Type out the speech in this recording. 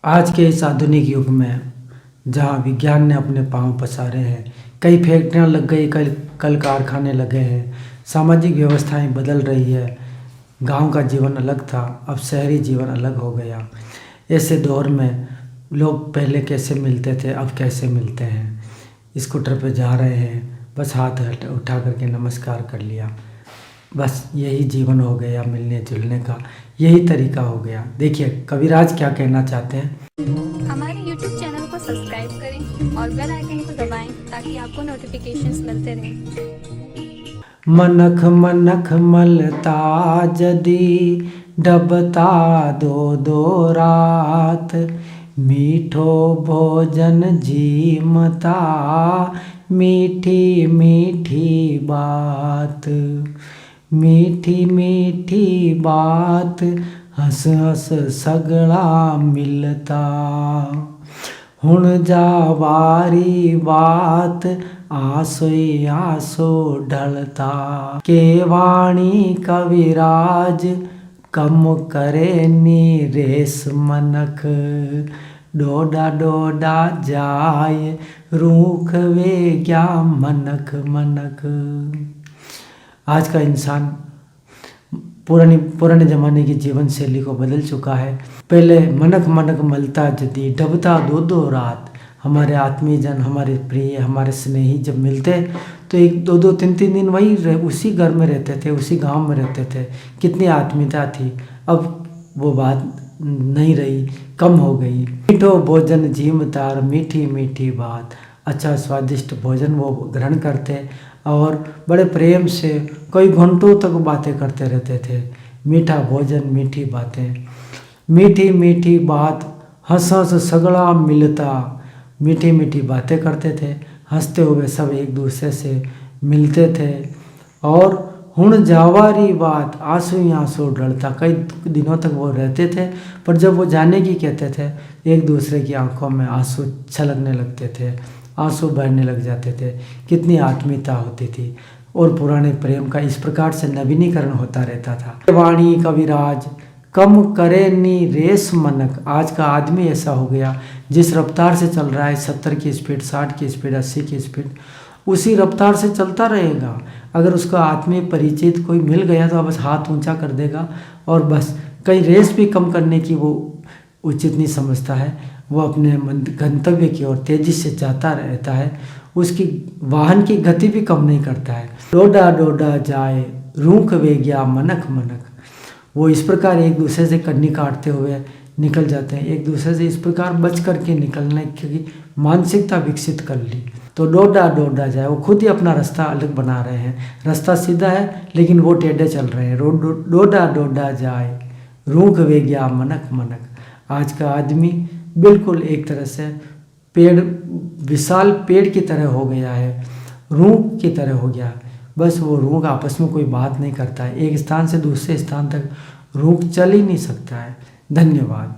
आज के इस आधुनिक युग में जहाँ विज्ञान ने अपने पाँव पसारे हैं, कई फैक्ट्रियाँ लग गई, कल कल कारखाने लगे हैं, सामाजिक व्यवस्थाएं बदल रही है। गांव का जीवन अलग था, अब शहरी जीवन अलग हो गया। ऐसे दौर में लोग पहले कैसे मिलते थे, अब कैसे मिलते हैं। स्कूटर पे जा रहे हैं, बस हाथ उठा करके नमस्कार कर लिया, बस यही जीवन हो गया। मिलने जुलने का यही तरीका हो गया। देखिए कविराज क्या कहना चाहते हैं। हमारे YouTube चैनल को सब्सक्राइब करें और बेल आइकन को दबाएं ताकि आपको नोटिफिकेशंस मिलते रहें। मनख मनख मलता जदी डबता दो दो रात, मीठो भोजन जीमता मीठी मीठी बात, मीठी मीठी बात हंस हंस सगड़ा मिलता। हुण जावारी बात आसोई आसो ढलता, के वाणी कविराज कम करे नी रेस मनख, डोडा डोडा जाय रूख वे क्या मनख मनख। आज का इंसान पुराने ज़माने की जीवन शैली को बदल चुका है। पहले मनक मनक मलता जदी डबता दो दो रात। हमारे आत्मीयजन, हमारे प्रिय, हमारे स्नेही जब मिलते तो एक दो दो तीन तीन दिन वही उसी घर में रहते थे, उसी गांव में रहते थे। कितनी आत्मीयता थी। अब वो बात नहीं रही, कम हो गई। मीठो भोजन जीमतार मीठी मीठी बात। अच्छा स्वादिष्ट भोजन वो ग्रहण करते और बड़े प्रेम से कई घंटों तक बातें करते रहते थे। मीठा भोजन मीठी बातें, मीठी मीठी बात हंस हंस सगड़ा मिलता। मीठी मीठी बातें करते थे, हंसते हुए सब एक दूसरे से मिलते थे। और हुण जावारी बात आंसू ही आंसू ढलता। कई दिनों तक वो रहते थे, पर जब वो जाने की कहते थे एक दूसरे की आंखों में आंसू छलकने लगते थे, आंसू बहने लग जाते थे। कितनी आत्मीयता होती थी और पुराने प्रेम का इस प्रकार से नवीनीकरण होता रहता था। वाणी कविराज कम करे नी रेस मनक। आज का आदमी ऐसा हो गया, जिस रफ्तार से चल रहा है 70 की स्पीड, 60 की स्पीड, 80 की स्पीड, उसी रफ्तार से चलता रहेगा। अगर उसका आत्मीय परिचित कोई मिल गया तो बस हाथ ऊंचा कर देगा और बस कहीं रेस भी कम करने की वो उचित नहीं समझता है। वो अपने गंतव्य की ओर तेजी से जाता रहता है, उसकी वाहन की गति भी कम नहीं करता है। डोडा डोडा जाए रूख वे गया मनक मनक। वो इस प्रकार एक दूसरे से कन्नी काटते हुए निकल जाते हैं, एक दूसरे से इस प्रकार बच करके निकलने की मानसिकता विकसित कर ली। तो डोडा डोडा जाए, वो खुद ही अपना रास्ता अलग बना रहे हैं। रास्ता सीधा है लेकिन वो टेढ़े चल रहे हैं। डोडा डोडा जाए रूख वे गया मनक मनक। आज का आदमी बिल्कुल एक तरह से पेड़, विशाल पेड़ की तरह हो गया है, रूख की तरह हो गया। बस वो रूख आपस में कोई बात नहीं करता है, एक स्थान से दूसरे स्थान तक रूख चल ही नहीं सकता है। धन्यवाद।